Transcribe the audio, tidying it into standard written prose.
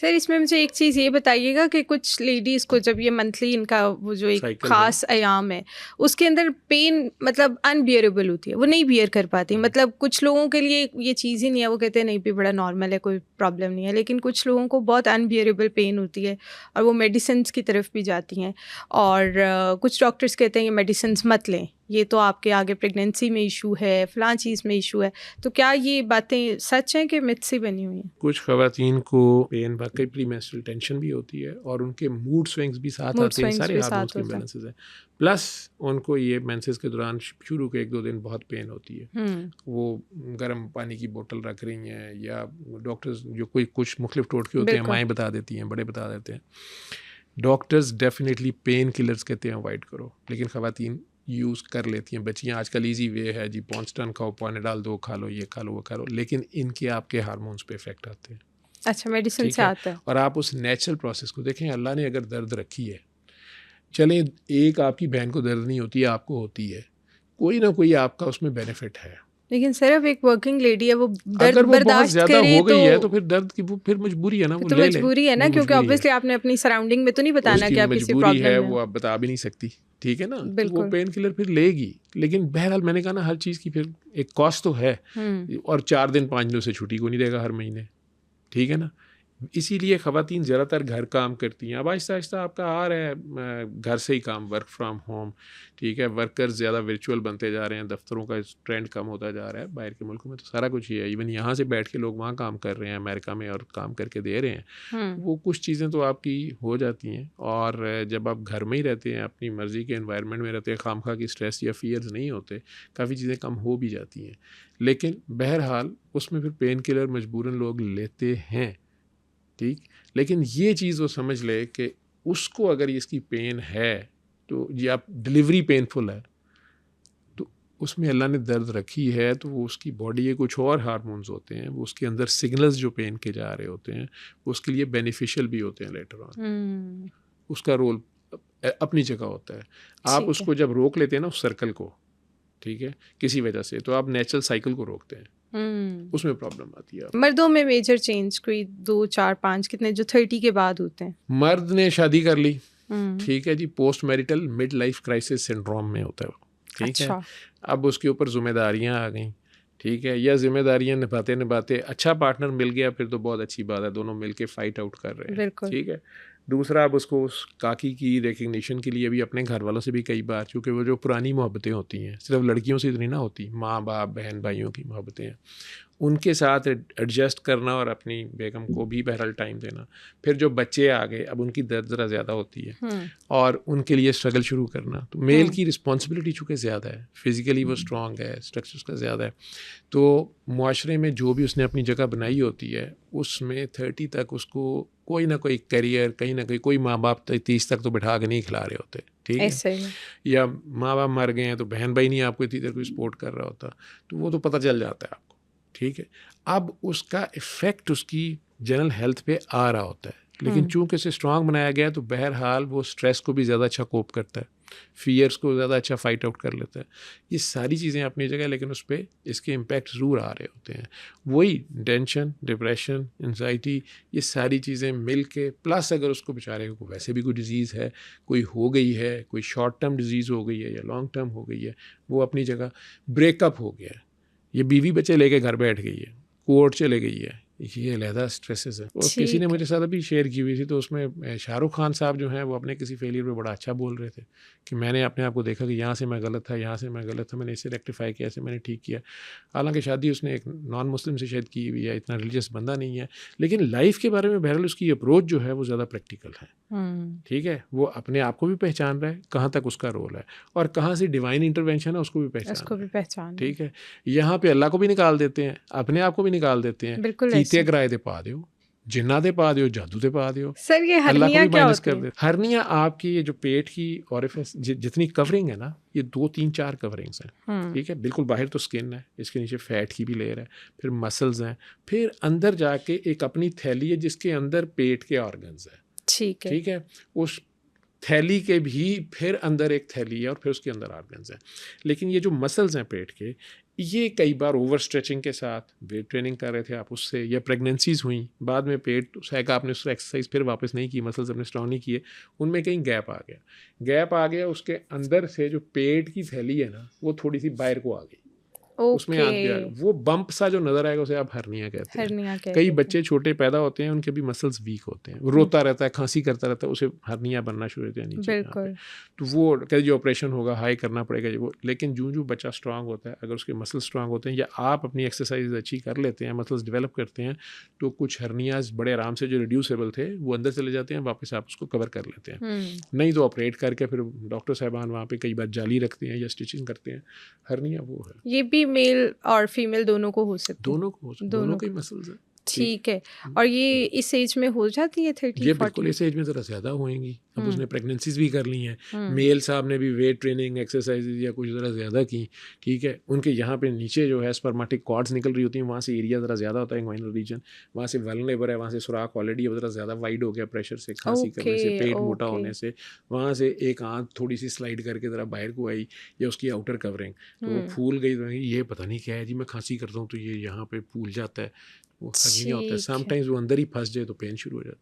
Sir इसमें मुझे एक चीज़ ये बताइएगा कि कुछ लेडीज़ को जब ये मंथली इनका वो जो एक साइकिल खास अयाम है उसके अंदर पेन मतलब अनबियरेबल होती है, वो नहीं बियर कर पाती। मतलब कुछ लोगों के लिए ये चीज़ ही नहीं है, वो कहते हैं नहीं भी बड़ा नॉर्मल है, कोई प्रॉब्लम नहीं है, लेकिन कुछ लोगों को बहुत अनबियरेबल पेन होती है और वो मेडिसिन की तरफ भी जाती हैं। और कुछ डॉक्टर्स कहते हैं ये मेडिसिन मत लें, ये तो आपके आगे प्रेगनेंसी में इशू है, फलां चीज़ में इशू है। तो क्या ये बातें सच हैं कि मिथ से बनी हुई हैं? कुछ ख़वातीन को पेन वाकई प्रीमेंस्ट्रुअल टेंशन भी होती है और उनके मूड स्विंग्स भी साथ मूड आते हैं, स्विंग्स सारे भी हार्मोन्स साथ के होते हैं। इम्बैलेंसेस हैं। प्लस उनको ये मेंसेस के दौरान शुरू के 1-2 दिन बहुत पेन होती है। वो गर्म पानी की बोतल रख रही हैं या डॉक्टर्स जो कोई कुछ मुख्तलिफ टोटके होते हैं, माएँ बता देती हैं, बड़े बता देते हैं। डॉक्टर्स डेफिनेटली पेन किलर्स कहते हैं अवॉइड करो, लेकिन ख़वातीन यूज़ कर लेती हैं। बच्चियाँ आजकल इजी वे है जी, पॉन्स्टन खाओ, पॉनेडाल दो खा लो, ये खा लो, वो खा लो, लेकिन इनके आपके हार्मोन्स पे इफेक्ट आते हैं। अच्छा, मेडिसिन ठीक से है, आता है। और आप उस नेचुरल प्रोसेस को देखें। अल्लाह ने अगर दर्द रखी है, चलें एक आपकी बहन को दर्द नहीं होती है, आपको होती है, कोई ना कोई आपका उसमें बेनिफिट है। लेकिन सिर्फ एक वर्किंग लेडी है, वो दर्द अगर वो बहुत बर्दाश्त ज़्यादा करे हो गई है तो फिर दर्द की वो फिर मजबूरी है ना, वो तो ले ले, मजबूरी है ना, वो क्योंकि मजबूरी है। ऑब्वियसली आपने अपनी सराउंडिंग में तो नहीं बताना उसकी कि आप किसी मजबूरी प्रॉब्लम है, में वो हो। आप बता भी नहीं सकती, ठीक है ना। तो वो बिल्कुल। पेन किलर फिर लेगी, लेकिन बहरहाल मैंने कहा ना, हर चीज़ की फिर एक कॉस्ट तो है। और 4 दिन 5 दिनों से छुट्टी को नहीं देगा हर महीने, ठीक है ना। इसीलिए ख़वातीन ज़्यादातर घर काम करती हैं। अब आहिस्ता आहिस्ता आपका आ रहा है घर से ही काम, वर्क फ्राम होम, ठीक है। वर्कर्स ज़्यादा वर्चुअल बनते जा रहे हैं, दफ्तरों का ट्रेंड कम होता जा रहा है। बाहर के मुल्कों में तो सारा कुछ ही है, इवन यहाँ से बैठ के लोग वहाँ काम कर रहे हैं अमेरिका में और काम करके दे रहे हैं। वो कुछ चीज़ें तो आपकी हो जाती हैं, और जब आप घर में ही रहते हैं, अपनी मर्ज़ी के एनवायरनमेंट में रहते हैं, खामखा की स्ट्रेस या फियर्स नहीं होते, काफ़ी चीज़ें कम हो भी जाती हैं। लेकिन बहरहाल उसमें फिर पेन किलर मजबूरन लोग लेते हैं, ठीक। लेकिन ये चीज़ वो समझ ले कि उसको अगर इसकी पेन है तो या डिलीवरी पेनफुल है तो उसमें अल्लाह ने दर्द रखी है, तो वो उसकी बॉडी के कुछ और हार्मोन्स होते हैं, वो उसके अंदर सिग्नल्स जो पेन के जा रहे होते हैं वो उसके लिए बेनिफिशियल भी होते हैं लेटर ऑन। उसका रोल अपनी जगह होता है। आप उसको जब रोक लेते हैं ना उस सर्कल को, ठीक है, किसी वजह से, तो आप नेचुरल साइकिल को रोकते हैं, उसमें प्रॉब्लम आती है। मर्दों में मेजर चेंज कोई 2 4 5 कितने जो 30 के बाद होते हैं? मर्द ने शादी कर ली, ठीक है जी, post marital mid life crisis syndrome में होता है, ठीक है। अब उसके ऊपर जिम्मेदारियां आ गई, ठीक है, या जिम्मेदारियां निभाते निभाते अच्छा पार्टनर मिल गया फिर तो बहुत अच्छी बात है, दोनों मिलके फाइट आउट कर रहे हैं, ठीक है। दूसरा, अब उसको उस काकी की रिकग्निशन के लिए भी अपने घर वालों से भी कई बार, क्योंकि वो जो पुरानी मोहब्बतें होती हैं सिर्फ लड़कियों से इतनी ना होती, माँ बाप बहन भाइयों की मोहब्बतें हैं, उनके साथ एडजस्ट करना और अपनी बेगम को भी बहरहाल टाइम देना। फिर जो बच्चे आ गए, अब उनकी दर्द ज़रा ज़्यादा होती है और उनके लिए स्ट्रगल शुरू करना। तो मेल की रिस्पॉन्सिबिलिटी चूँकि ज़्यादा है, फिज़िकली वो स्ट्रॉन्ग है, स्ट्रक्चर उसका ज़्यादा है, तो मुआशरे में जो भी उसने अपनी जगह बनाई होती है उसमें 30 तक उसको कोई ना कोई करियर, कहीं ना कहीं कोई माँ बाप 30 तक तो बिठा के नहीं खिला रहे होते, ठीक है। या माँ बाप मर गए हैं तो बहन भाई नहीं आपको इतनी देर कोई सपोर्ट कर रहा होता, तो वो तो पता चल जाता है आपको, ठीक है। अब उसका इफ़ेक्ट उसकी जनरल हेल्थ पे आ रहा होता है, लेकिन चूंकि इसे स्ट्रांग बनाया गया है तो बहरहाल वो स्ट्रेस को भी ज़्यादा अच्छा कोप करता है, फियर्स को ज़्यादा अच्छा फाइट आउट कर लेता है। ये सारी चीज़ें अपनी जगह, लेकिन उस पर इसके इम्पैक्ट ज़रूर आ रहे होते हैं। वही टेंशन, डिप्रेशन, एंजाइटी, ये सारी चीज़ें मिल के, प्लस अगर उसको बेचारे को वैसे भी कोई डिज़ीज़ है, कोई हो गई है, कोई शॉर्ट टर्म डिज़ीज़ हो गई है या लॉन्ग टर्म हो गई है, वो अपनी जगह, ब्रेकअप हो गया है, ये बीवी बच्चे लेके घर बैठ गई है, कोर्ट चले गई है, ये अलहदा स्ट्रेसेस है। और किसी ने मुझे साथ अभी शेयर की हुई थी, तो उसमें शाहरुख खान साहब जो हैं वो अपने किसी फेलियर पे बड़ा अच्छा बोल रहे थे कि मैंने अपने आप को देखा कि यहाँ से मैं गलत था, यहाँ से मैं गलत था, मैंने इसे रेक्टिफाई किया, ऐसे मैंने ठीक किया। हालांकि शादी उसने एक नॉन मुस्लिम से शायद की हुई है, इतना रिलीजियस बंदा नहीं है, लेकिन लाइफ के बारे में बहरहाल उसकी अप्रोच जो है वो ज़्यादा प्रैक्टिकल है, ठीक है। वो अपने आप को भी पहचान रहा है कहाँ तक उसका रोल है और कहाँ से डिवाइन इंटरवेंशन है उसको भी पहचान, ठीक है। यहाँ पे अल्लाह को भी निकाल देते हैं, अपने आप को भी निकाल देते हैं, कीते किराए दे पा दो, जिन्ना दे पा दो, जादू दे पा दो। सर ये हर्निया क्या होती है? हर्निया आपकी ये जो पेट की ओरिफिस जितनी कवरिंग है ना, ये 2 3 4 कवरिंग्स हैं, ठीक है। बिल्कुल बाहर तो स्किन है, इसके नीचे फैट की भी लेयर है, फिर मसल्स हैं, फिर अंदर जाके एक अपनी थैली है जिसके अंदर पेट के ऑर्गन्स हैं, ठीक है। उस थैली के भी फिर अंदर एक थैली है और फिर उसके अंदर ऑर्गन्स हैं। लेकिन ये जो मसल्स हैं पेट के, ये कई बार ओवर स्ट्रेचिंग के साथ, वेट ट्रेनिंग कर रहे थे आप उससे, या प्रेगनेंसीज हुई, बाद में पेट शायद आपने उससे एक्सरसाइज फिर वापस नहीं की, मसल्स अपने स्ट्रॉन्ग नहीं किए, उनमें कहीं गैप आ गया, उसके अंदर से जो पेट की थैली है ना वो थोड़ी सी बाहर को आ गई, उसमें आ गया, वो बम्प सा जो नजर आएगा उसे आप हर्निया कहते हैं। कई बच्चे छोटे पैदा होते हैं, उनके भी मसल्स वीक होते हैं, वो रोता रहता है, खांसी करता रहता है, उसे हर्निया बनना शुरू होता है नीचे पे, तो वो कहते जो ऑपरेशन होगा हाई करना पड़ेगा वो। लेकिन जो बच्चा स्ट्रांग होता है, अगर उसके मसल्स स्ट्रांग होते हैं या आप अपनी एक्सरसाइज अच्छी कर लेते हैं, मसल्स डेवलप करते हैं, तो कुछ हर्नियाज बड़े आराम से जो रिड्यूसेबल थे वो अंदर चले जाते हैं, वापस आप उसको कवर कर लेते हैं। नहीं तो ऑपरेट करके फिर डॉक्टर साहबान वहाँ पे कई बार जाली रखते हैं या स्टिचिंग करते हैं। हर्निया वो है, ये भी मेल और फीमेल दोनों को हो सकती है? दोनों के मसल्स हैं। ठीक है। और ये इस एज में हो जाती है 30-40? ये बिल्कुल इस एज में ज़रा ज़्यादा होएंगी। अब उसने प्रेगनेंसीज भी कर ली हैं, मेल साहब ने भी वेट ट्रेनिंग एक्सरसाइज या कुछ ज़रा ज़्यादा की, ठीक है, उनके यहाँ पे नीचे जो है स्पर्मेटिक कॉर्ड्स निकल रही होती हैं, वहाँ से एरिया ज़रा ज़्यादा होता है, इंग्वाइनल रीजन, वहाँ से वल्नरेबल है, वहाँ से सुराख ऑलरेडी ज़रा ज़्यादा वाइड हो गया प्रेशर से, खांसी करने से, पेट मोटा होने से, वहाँ से एक आंत थोड़ी सी स्लाइड करके ज़रा बाहर को आई, या उसकी आउटर कवरिंग तो वो फूल गई, तो ये पता नहीं क्या है जी, मैं खांसी करता हूँ तो ये यहाँ पे फूल जाता है, वो हर्निया होता है। समटाइम्स वो अंदर ही फंस जाए तो पेन शुरू हो जाती